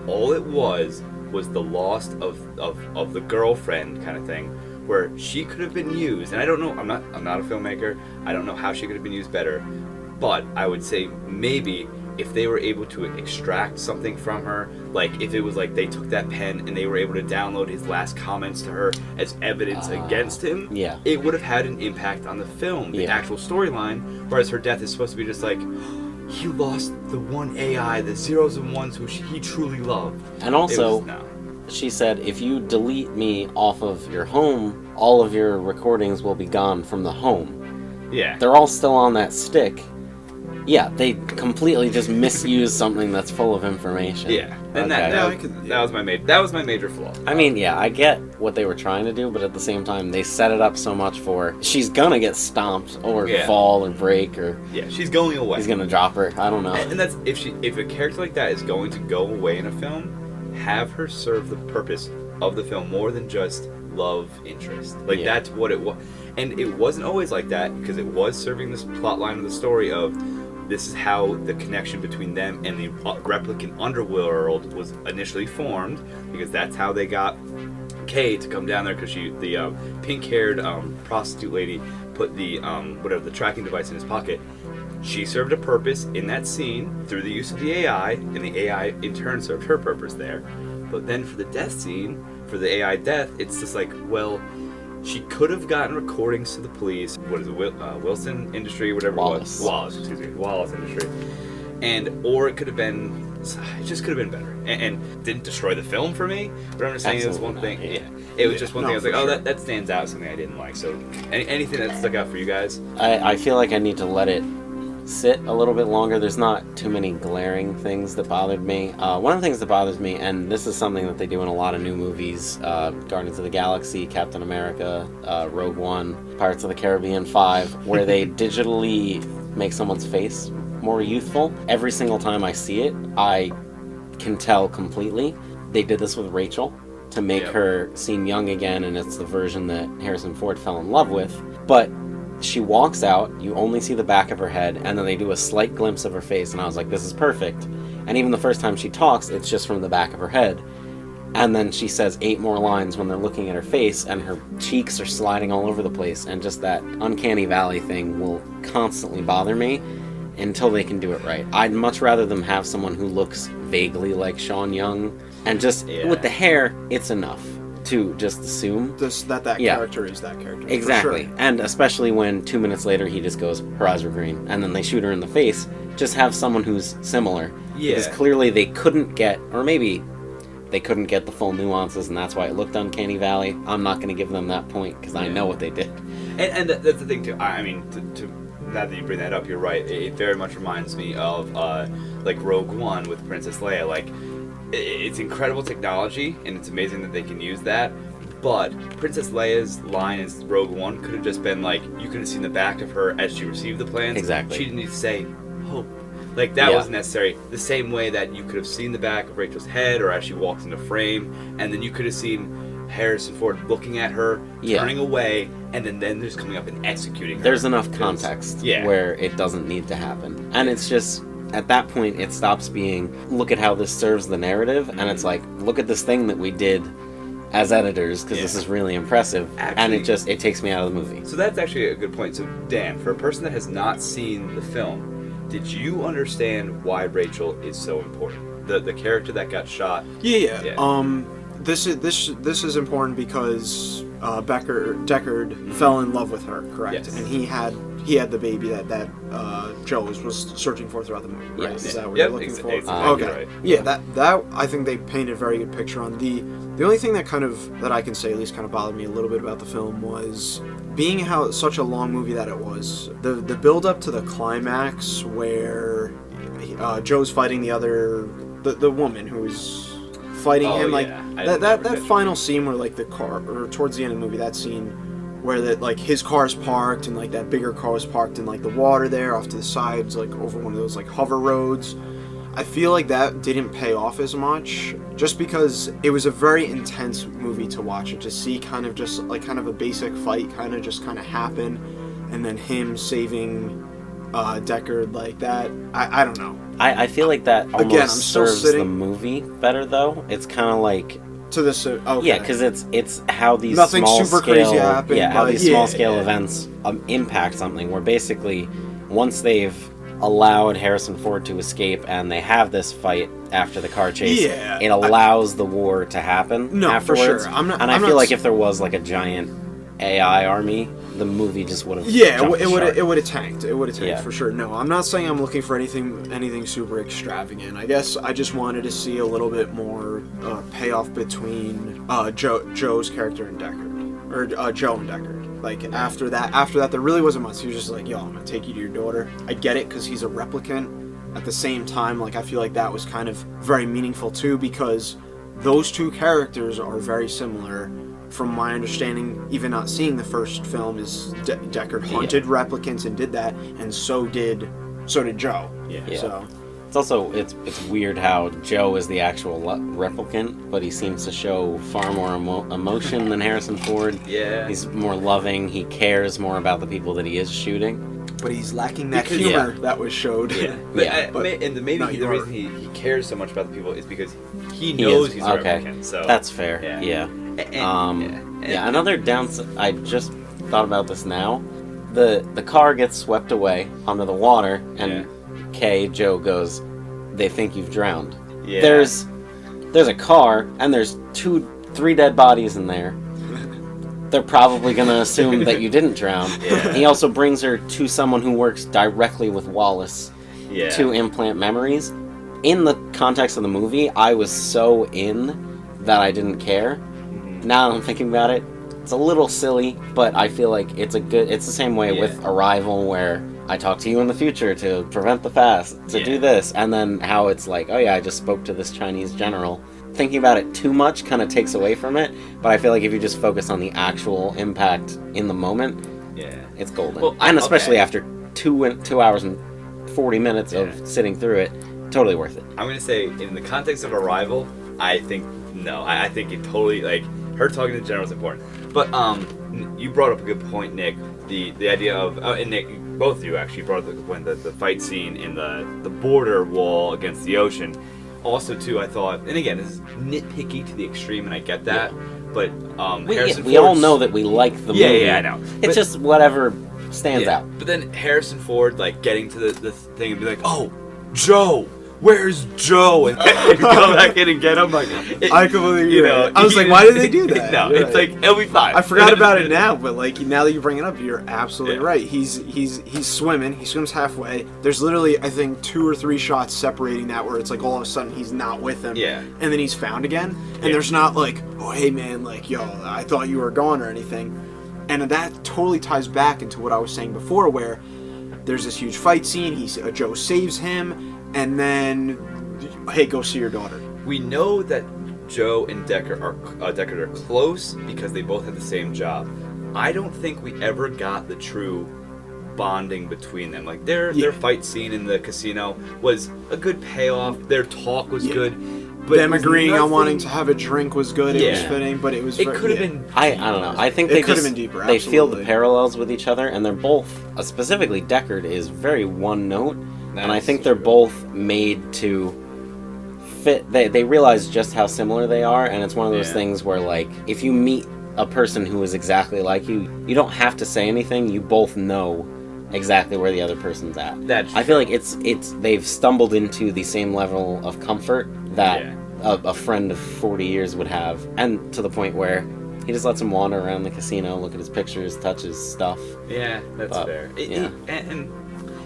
All it was the loss of the girlfriend kind of thing, where she could have been used. And I don't know. I'm not a filmmaker. I don't know how she could have been used better, but I would say maybe if they were able to extract something from her, like if it was like they took that pen and they were able to download his last comments to her as evidence against him, Yeah. it would have had an impact on the film, the Yeah. actual storyline, whereas her death is supposed to be just like, he lost the one AI, the zeros and ones who he truly loved. And also, It was, no. she said, if you delete me off of your home, all of your recordings will be gone from the home. Yeah. They're all still on that stick. Yeah, they completely just misuse something that's full of information. Yeah. And Okay. that was my major flaw. I mean, yeah, I get what they were trying to do, but at the same time, they set it up so much for she's gonna get stomped or Yeah. fall or break or Yeah, she's going away. he's gonna drop her. I don't know. And that's if a character like that is going to go away in a film, have her serve the purpose of the film more than just love interest. Like Yeah. that's what it was, and it wasn't always like that because it was serving this plot line of the story of this is how the connection between them and the replicant underworld was initially formed, because that's how they got Kay to come down there, because the pink-haired prostitute lady put the the tracking device in his pocket. She served a purpose in that scene through the use of the AI, and the AI in turn served her purpose there. But then for the death scene, for the AI death, it's just like, well, she could have gotten recordings to the police. What is it, Wilson Industry, whatever Wallace. it was. Wallace, excuse me, Wallace Industry. Or it could have been, it just could have been better. And didn't destroy the film for me, but I'm just saying it was one Absolutely thing. not, Yeah. It was just one No, thing. I was for like, oh, sure. that stands out, something I didn't like. So anything that stuck out for you guys? I feel like I need to let it sit a little bit longer. There's not too many glaring things that bothered me. One of the things that bothers me, and this is something that they do in a lot of new movies, Guardians of the Galaxy, Captain America, Rogue One, Pirates of the Caribbean 5, where they digitally make someone's face more youthful. Every single time I see it, I can tell completely. They did this with Rachel to make Yep. her seem young again, and it's the version that Harrison Ford fell in love with. But she walks out, you only see the back of her head, and then they do a slight glimpse of her face, and I was like, this is perfect. And even the first time she talks, it's just from the back of her head. And then she says 8 more lines when they're looking at her face, and her cheeks are sliding all over the place, and just that uncanny valley thing will constantly bother me until they can do it right. I'd much rather them have someone who looks vaguely like Sean Young, and just Yeah. with the hair, it's enough to just assume. That Yeah. character is that character. for Exactly. sure. And especially when 2 minutes later he just goes, her eyes were green, and then they shoot her in the face, just have someone who's similar. Yeah. Because clearly they couldn't get, or maybe they couldn't get the full nuances, and that's why it looked Uncanny Valley. I'm not going to give them that point, because I know what they did. And that's the thing too. I mean, to now that you bring that up, you're right. It very much reminds me of like Rogue One with Princess Leia. Like, it's incredible technology, and it's amazing that they can use that. But Princess Leia's line in Rogue One could have just been like, you could have seen the back of her as she received the plans. Exactly. She didn't need to say hope. Like, that Yeah. wasn't necessary. The same way that you could have seen the back of Rachel's head, or as she walks into frame, and then you could have seen Harrison Ford looking at her, Yeah. turning away, and then there's coming up and executing her. There's enough 'Cause- context yeah. where it doesn't need to happen. And it's just, at that point, it stops being, look at how this serves the narrative, and it's like, look at this thing that we did as editors, because this Yeah. is really impressive. And Actually- it takes me out of the movie. So that's actually a good point. So Dan, for a person that has not seen the film, did you understand why Rachel is so important? The character that got shot. Yeah. Yeah. This is important because Deckard fell in love with her, correct? Yes. And he had the baby that Joe was searching for throughout the movie. Right? Yes. Is that what Yep, you're looking for? exactly Okay. right. Yeah, that I think they painted a very good picture on. The only thing that I can say at least kind of bothered me a little bit about the film was being how such a long movie that it was. The build up to the climax where Joe's fighting the other the woman who was fighting Oh, him, like yeah. I that never that catch final scene where like the car, or towards the end of the movie, that scene where that like his car's parked and like that bigger car was parked in like the water there off to the sides, like over one of those like hover roads. I feel like that didn't pay off as much, just because it was a very intense movie to watch, and to see kind of just like kind of a basic fight kind of happen, and then him saving Deckard like that. I don't know. I feel like that almost Again, I'm still serves the sitting- movie better, though. It's kind of like, To this, okay. yeah, because it's how these Nothing small super scale, crazy happened, how but these small yeah, scale yeah. events impact something. Where basically, once they've allowed Harrison Ford to escape and they have this fight after the car chase, Yeah, it allows the war to happen. No, for afterwards. sure. I'm not- and I I'm feel not like s- if there was like a giant AI army, the movie just would have. Yeah, jumped the shark. it would have tanked. It would have tanked Yeah. for sure. No, I'm not saying I'm looking for anything super extravagant. I guess I just wanted to see a little bit more payoff between Joe's character and Deckard, or Joe and Deckard. Like after that, there really wasn't much. He was just like, "Yo, I'm gonna take you to your daughter." I get it because he's a replicant. At the same time, like I feel like that was kind of very meaningful too, because those two characters are very similar. From my understanding, even not seeing the first film, is Deckard hunted replicants and did that, and so did Joe. Yeah. So It's also it's weird how Joe is the actual replicant, but he seems to show far more emotion than Harrison Ford. Yeah. He's more loving. He cares more about the people that he is shooting. but he's lacking that Because- humor that was showed. Yeah, Yeah, but- maybe no, the you reason he cares so much about the people is because he He knows is- he's okay. a replicant. So That's fair. Yeah. Yeah. And- Yeah. Another downside. I just thought about this now. The car gets swept away onto the water, and Joe goes, "They think you've drowned." Yeah. There's a car, and there's 3 dead bodies in there. They're probably gonna assume that you didn't drown. Yeah. He also brings her to someone who works directly with Wallace yeah. to implant memories. In the context of the movie, I was so in that I didn't care. Now that I'm thinking about it, it's a little silly, but I feel like it's the same way with Arrival, where I talk to you in the future to prevent the past, to do this, and then how it's like, oh yeah, I just spoke to this Chinese general. Thinking about it too much kind of takes away from it, but I feel like if you just focus on the actual impact in the moment, Yeah. it's golden. Well, and especially okay. after 2 hours and 40 minutes of sitting through it, totally worth it. I'm gonna say, in the context of Arrival, I think no. I think it totally, like, her talking to the general is important. But you brought up a good point, Nick. The idea of and Nick, both of you actually brought up the fight scene in the border wall against the ocean. Also, too, I thought, and again, this is nitpicky to the extreme, and I get that. But Harrison We all Ford's- know that we like the movie. Yeah, I know. It's But- just whatever stands out. But then Harrison Ford, like, getting to the thing and be like, "Oh, Joe, where's Joe?" And go back in and get him. Like, I completely agree. you know, I was like, why did they do that? No, You're it's right. like it'll be fine. I forgot about it now, but like now that you bring it up, you're absolutely Yeah. right. He's swimming. He swims halfway. There's literally, I think, 2 or 3 shots separating that where it's like all of a sudden he's not with him. Yeah. And then he's found again. And Yeah. there's not like, oh hey man, like yo, I thought you were gone or anything. And that totally ties back into what I was saying before, where there's this huge fight scene. Joe saves him, and then hey, go see your daughter. We know that Joe and Deckard are close because they both had the same job. I don't think we ever got the true bonding between them. Like their fight scene in the casino was a good payoff. Their talk was good. But Them it was agreeing on nothing- wanting to have a drink was good. It was Yeah. fitting, but it was. It could have been. I don't know. I think It they could have just been deeper, they feel the absolutely. parallels with each other, and they're both specifically Deckard is very one note, and I That's think they're true. both made to fit. They realize just how similar they are, and it's one of those Yeah. things where like if you meet a person who is exactly like you, you don't have to say anything. You both know exactly where the other person's at. That's I feel like it's they've stumbled into the same level of comfort that Yeah. a friend of 40 years would have, and to the point where he just lets him wander around the casino, look at his pictures, touch his stuff. Yeah, that's But, fair. yeah. And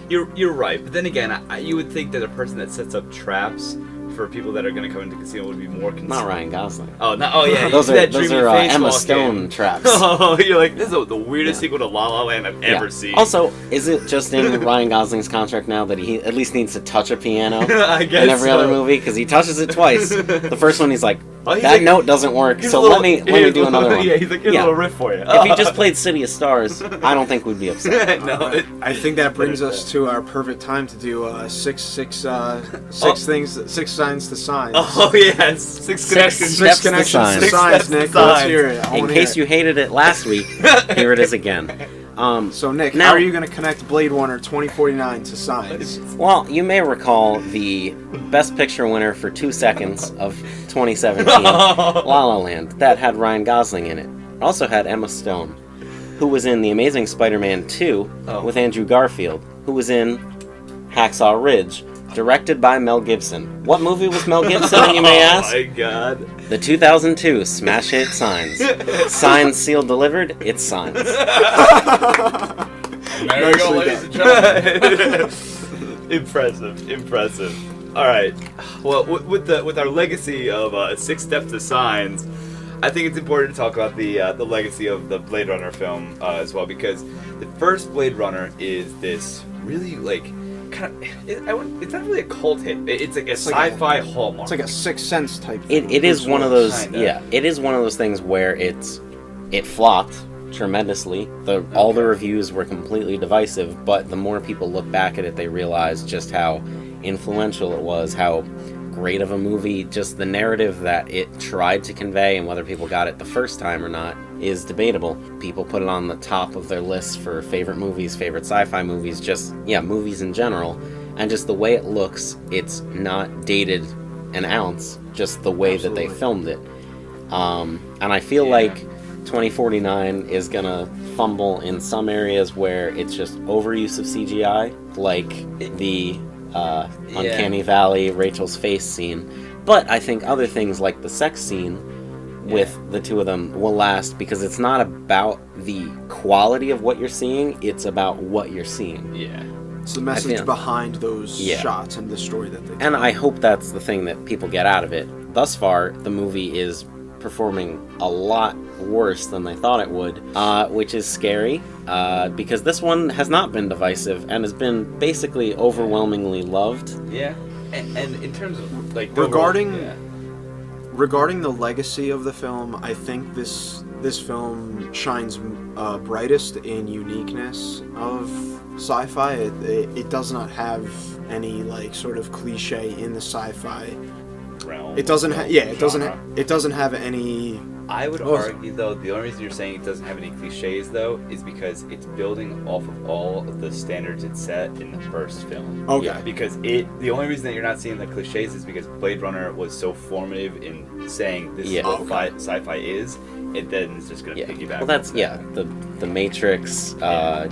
you're right. But then again, you would think that a person that sets up traps for people that are going to come into casino would be more concerned. Not Ryan Gosling. Oh, no, oh yeah, those you see are that dreamy Emma face walk Stone in. traps. Oh, you're like, this is the weirdest Yeah. sequel to La La Land I've ever Yeah. seen. Also, is it just in Ryan Gosling's contract now that he at least needs to touch a piano I guess in every so. other movie? Because he touches it twice. The first one, he's like, Oh, he's that like- note doesn't work, here's so a little- let me here's do a another little- one. Yeah, he's like, here's Yeah. a little riff for you. If he just played City of Stars, I don't think we'd be upset. No, it- I think that brings us to our perfect time to do six signs to signs. Oh yes, six connections. steps Six to connections signs. to Six signs, steps to Nick. Let's signs. hear it. I In wanna case hear you hated it last week, here it is again. So, Nick, Now- how are you going to connect Blade Runner 2049 to signs? Well, you may recall the Best Picture winner for 2 seconds of 2017, La La Land, that had Ryan Gosling in it. It also had Emma Stone, who was in The Amazing Spider-Man 2 Oh. with Andrew Garfield, who was in Hacksaw Ridge, directed by Mel Gibson. What movie was Mel Gibson, you may ask? Oh my god. The 2002 smash hit Signs. Signs sealed delivered, it's Signs. There you go, ladies and gentlemen. Impressive. All right. Well, with our legacy of Six Steps to Signs, I think it's important to talk about the legacy of the Blade Runner film as well, because the first Blade Runner is this really it's not really a cult hit. It's like a like sci-fi hallmark. It's like a Sixth Sense type thing. It is one of those, Kinda. yeah. It is one of those things where it flopped tremendously. All the reviews were completely divisive, but the more people look back at it, they realize just how influential it was, how great of a movie. Just the narrative that it tried to convey, and whether people got it the first time or not is debatable. People put it on the top of their lists for favorite movies, favorite sci-fi movies, just movies in general. And just the way it looks, it's not dated an ounce, just the way that they Absolutely. filmed it. And I feel like 2049 is gonna fumble in some areas where it's just overuse of CGI, like the Uncanny Valley Rachel's face scene. But I think other things like the sex scene with the two of them will last, because it's not about the quality of what you're seeing, it's about what you're seeing. Yeah. It's the message feel- behind those Yeah. shots and the story that they tell. And I hope that's the thing that people get out of it. Thus far, the movie is performing a lot worse than they thought it would, which is scary, because this one has not been divisive and has been basically overwhelmingly loved. Yeah. And in terms of like Regarding the legacy of the film, I think this film shines brightest in uniqueness of sci-fi. It does not have any like sort of cliche in the sci-fi. realm. It doesn't have it doesn't genre. it doesn't have any. I would Oh. argue, though, the only reason you're saying it doesn't have any cliches, though, is because it's building off of all of the standards it set in the first film. Okay. Yeah. Because the only reason that you're not seeing the cliches is because Blade Runner was so formative in saying this Yeah. is what sci-fi is, it then is just going to Yeah. piggyback. Well, that's off that. the Matrix,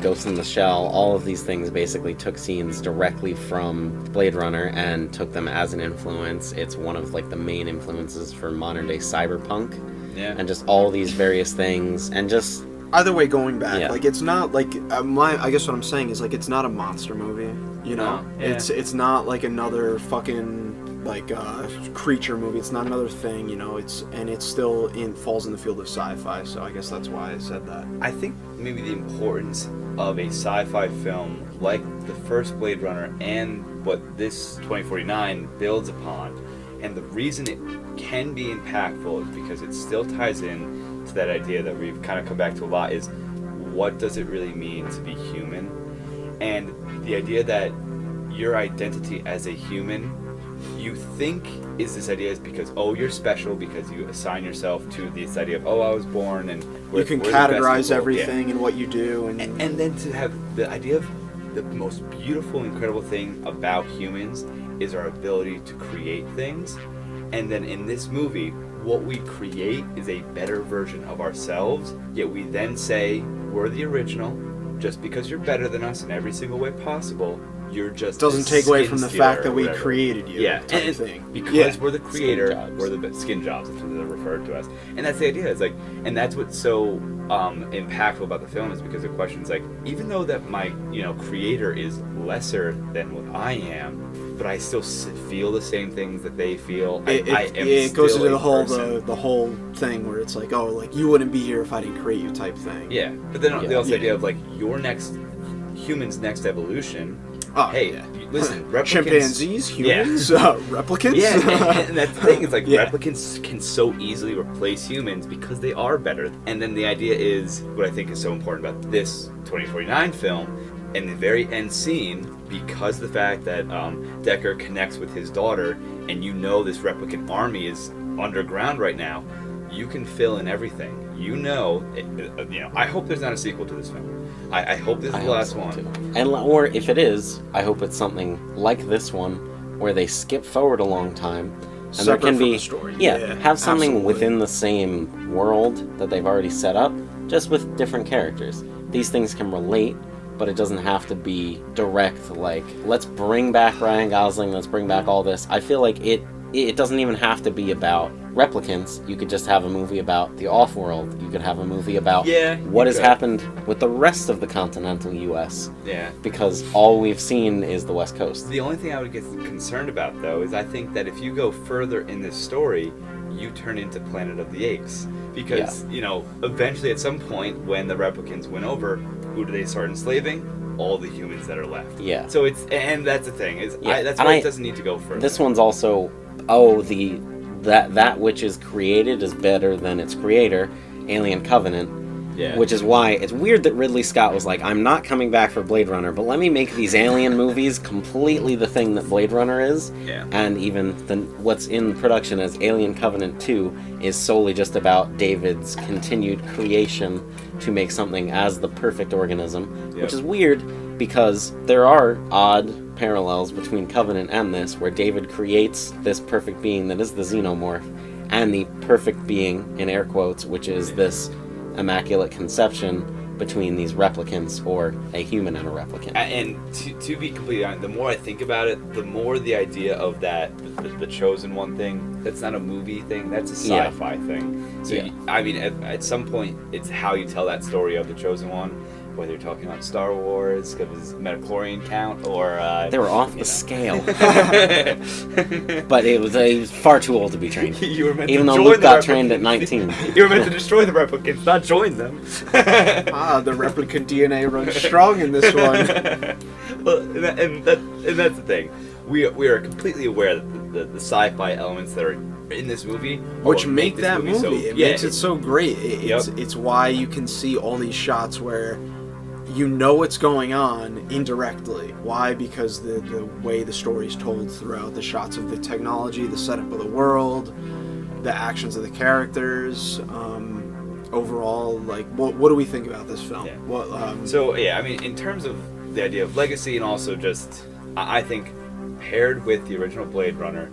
Ghost in the Shell. All of these things basically took scenes directly from Blade Runner and took them as an influence. It's one of like the main influences for modern day cyberpunk, Yeah. and just all these various things, and just Either way, going back, Yeah. like it's not like I guess what I'm saying is like it's not a monster movie. You know, No, yeah. it's not like another fucking like creature movie. It's not another thing. You know, it's still falls in the field of sci-fi. So I guess that's why I said that. I think maybe the importance of a sci-fi film like the first Blade Runner and what this 2049 builds upon, and the reason it can be impactful is because it still ties in to that idea that we've kind of come back to a lot, is what does it really mean to be human? And the idea that your identity as a human, you think is this idea is because, oh, you're special because you assign yourself to this idea of, oh, I was born and You can we're the best in the categorize world. Yeah. everything and what you do, and And then to have the idea of the most beautiful, incredible thing about humans is our ability to create things. And then in this movie, what we create is a better version of ourselves, yet we then say, we're the original. Just because you're better than us in every single way possible, you're just doesn't a take away skin from the stealer fact or that we whatever. created you. Yeah, type and thing. because Yeah. we're the creator, jobs. we're the skin jobs. That's what they're referred to as, and that's the idea. It's like, and that's what's so impactful about the film, is because the question is like, even though that my creator is lesser than what I am, but I still feel the same things that they feel. It goes still into the a whole person. the whole thing where it's like, oh, like you wouldn't be here if I didn't create you type thing. Yeah, but then Yeah. the also Yeah. idea of like human's next evolution. Oh, Hey, yeah. listen, replicants. Chimpanzees, Yeah. humans, replicants. Yeah, and that's the thing. It's like Yeah. replicants can so easily replace humans because they are better. And then the idea is what I think is so important about this 2049 film, in the very end scene, because the fact that Decker connects with his daughter, and you know this replicant army is underground right now, you can fill in everything. You know, I hope there's not a sequel to this film. I hope this is I the hope last so, one. too. And or if it is, I hope it's something like this one, where they skip forward a long time, and there Separate can from be the story. have something absolutely. within the same world that they've already set up, just with different characters. These things can relate, but it doesn't have to be direct. Like, let's bring back Ryan Gosling, let's bring back all this. I feel like it doesn't even have to be about replicants. You could just have a movie about the off-world. You could have a movie about what has happened with the rest of the continental U.S. Yeah. Because all we've seen is the West Coast. The only thing I would get concerned about, though, is I think that if you go further in this story, you turn into Planet of the Apes. Because, eventually at some point when the replicants win over, who do they start enslaving? All the humans that are left. Yeah. So and that's the thing, is Yeah. that's And why it doesn't need to go further. This one's also, that which is created is better than its creator, Alien Covenant. Yeah. Which is why it's weird that Ridley Scott was like, I'm not coming back for Blade Runner, but let me make these alien movies completely the thing that Blade Runner is. Yeah. And even what's in production as Alien Covenant 2 is solely just about David's continued creation to make something as the perfect organism, Yep. which is weird because there are odd parallels between Covenant and this, where David creates this perfect being that is the xenomorph, and the perfect being, in air quotes, which is this immaculate conception between these replicants, or a human and a replicant. And to be completely honest, the more I think about it, the more the idea of that, the Chosen One thing, that's not a movie thing, that's a Yeah. sci-fi thing. So, Yeah. at some point, it's how you tell that story of the Chosen One, whether you're talking about Star Wars, of his midichlorian count, or... They were off the scale. But it was far too old to be trained. You were meant Even to though join Luke the got trained at replicants. 19. You were meant to destroy the replicants, not join them. The replicant DNA runs strong in this one. Well, and that's the thing. We are completely aware that the sci-fi elements that are in this movie, Which will make this that movie. so, It makes it so great. It's why you can see all these shots where you know what's going on indirectly. Why? Because the way the story is told throughout the shots of the technology, the setup of the world, the actions of the characters. Overall, like, what do we think about this film? Yeah. What? In terms of the idea of legacy, and also just, I think, paired with the original Blade Runner,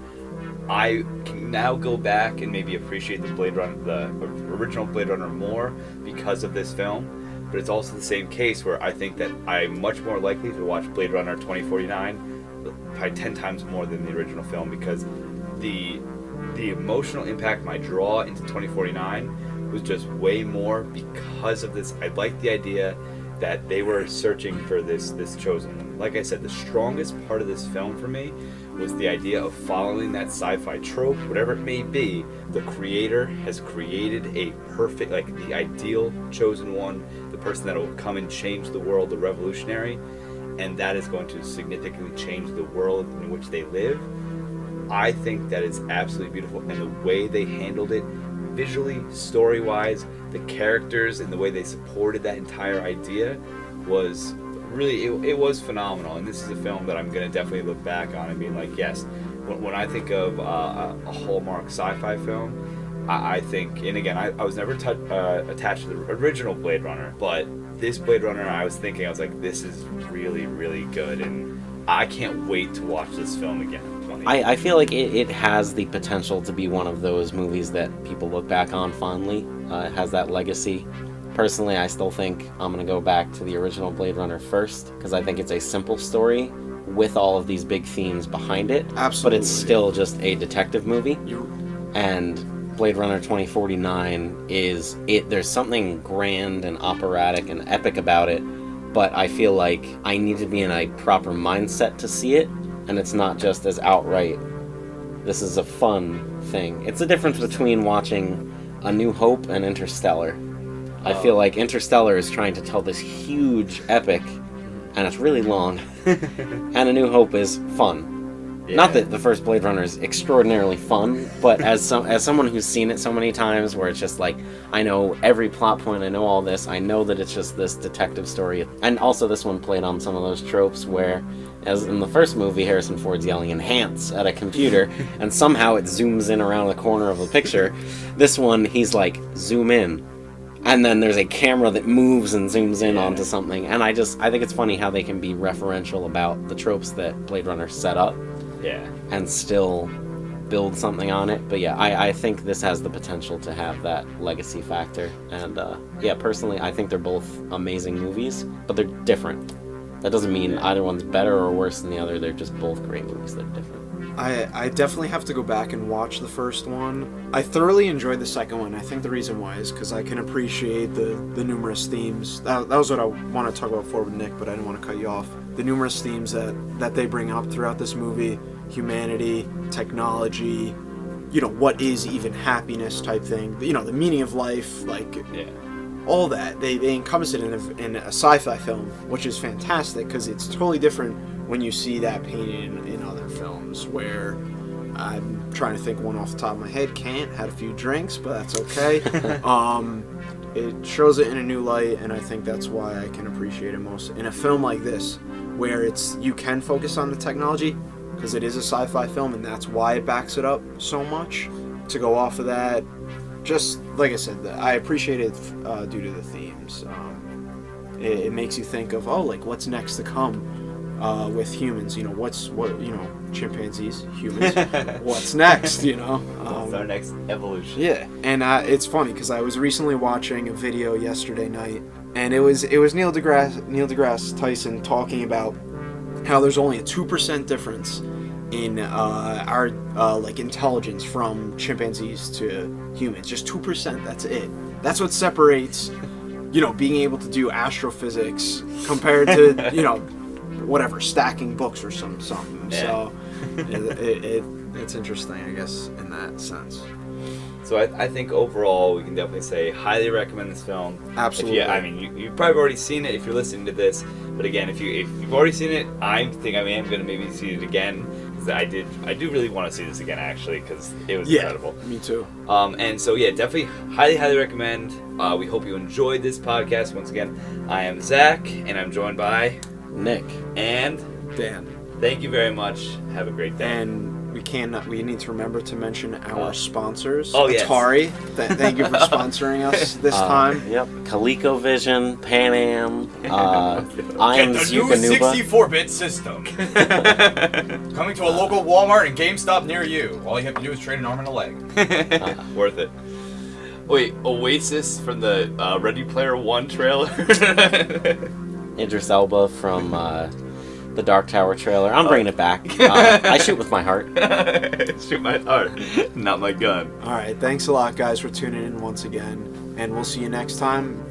I can now go back and maybe appreciate the original Blade Runner more because of this film. But it's also the same case where I think that I'm much more likely to watch Blade Runner 2049 probably 10 times more than the original film, because the emotional impact, my draw into 2049 was just way more because of this. I like the idea that they were searching for this chosen one. Like I said, the strongest part of this film for me was the idea of following that sci-fi trope, whatever it may be. The creator has created a perfect, like, the ideal chosen one, the person that will come and change the world, the revolutionary, and that is going to significantly change the world in which they live. I think that is absolutely beautiful, and the way they handled it visually, story-wise, the characters and the way they supported that entire idea was really, it was phenomenal. And this is a film that I'm going to definitely look back on and being like, yes, when I think of a Hallmark sci-fi film, I think, and again, I was never attached to the original Blade Runner, but this Blade Runner, I was like, this is really, really good, and I can't wait to watch this film again. I feel like it has the potential to be one of those movies that people look back on fondly. It has that legacy. Personally, I still think I'm going to go back to the original Blade Runner first, because I think it's a simple story with all of these big themes behind it. Absolutely. But it's still just a detective movie. You're, And Blade Runner 2049 is it. There's something grand and operatic and epic about it, but I feel like I need to be in a proper mindset to see it. and it's not just as outright, this is a fun thing. It's the difference between watching A New Hope and Interstellar. I feel like Interstellar is trying to tell this huge epic, and it's really long, and A New Hope is fun. Yeah. Not that the first Blade Runner is extraordinarily fun, but as someone who's seen it so many times, where it's just like, I know every plot point, I know all this, I know that it's just this detective story. And also this one played on some of those tropes where, as in the first movie, Harrison Ford's yelling "enhance" at a computer, and somehow it zooms in around the corner of a picture. This one, he's like, zoom in. And then there's a camera that moves and zooms in onto something. And I think it's funny how they can be referential about the tropes that Blade Runner set up. Yeah. And still build something on it. But yeah, I think this has the potential to have that legacy factor. And yeah, personally, I think they're both amazing movies, but they're different. That doesn't mean either one's better or worse than the other. They're just both great movies. They're different. I definitely have to go back and watch the first one. I thoroughly enjoyed the second one. I think the reason why is because I can appreciate the numerous themes. That was what I want to talk about before with Nick, but I didn't want to cut you off. The numerous themes that they bring up throughout this movie: humanity, technology, what is even happiness type thing. The meaning of life, all that. They encompass it in a sci-fi film, which is fantastic because it's totally different when you see that painted in other films, where I'm trying to think one off the top of my head. Had a few drinks, but that's okay. It shows it in a new light, and I think that's why I can appreciate it most. In a film like this, where you can focus on the technology, because it is a sci-fi film, and that's why it backs it up so much. To go off of that, just like I said, I appreciate it due to the themes. It makes you think of, what's next to come with humans? Chimpanzees, humans. What's next? What's our next evolution? Yeah, and it's funny because I was recently watching a video yesterday night, and it was Neil deGrasse Tyson talking about how there's only a 2% difference in our intelligence from chimpanzees to humans. Just 2%. That's it. That's what separates, being able to do astrophysics compared to, whatever, stacking books or something. Yeah. So it's interesting, I guess, in that sense. So I think overall we can definitely say highly recommend this film. Absolutely. You've probably already seen it if you're listening to this. But again, if you've already seen it, I think I am going to maybe see it again. Because I do really want to see this again, actually, because it was incredible. Me too. And so yeah, definitely highly recommend. We hope you enjoyed this podcast. Once again, I am Zach, and I'm joined by Nick. And Dan. Thank you very much. Have a great day. And we need to remember to mention our sponsors. Oh, yes. Atari. Thank you for sponsoring us this time. Yep. ColecoVision, Pan Am, Iams Get the new Yukonuba. 64-bit system. Coming to a local Walmart and GameStop near you. All you have to do is trade an arm and a leg. Worth it. Wait, Oasis from the Ready Player One trailer? Idris Elba from the Dark Tower trailer. I'm bringing it back. I shoot with my heart. Shoot my heart, not my gun. All right. Thanks a lot, guys, for tuning in once again. And we'll see you next time.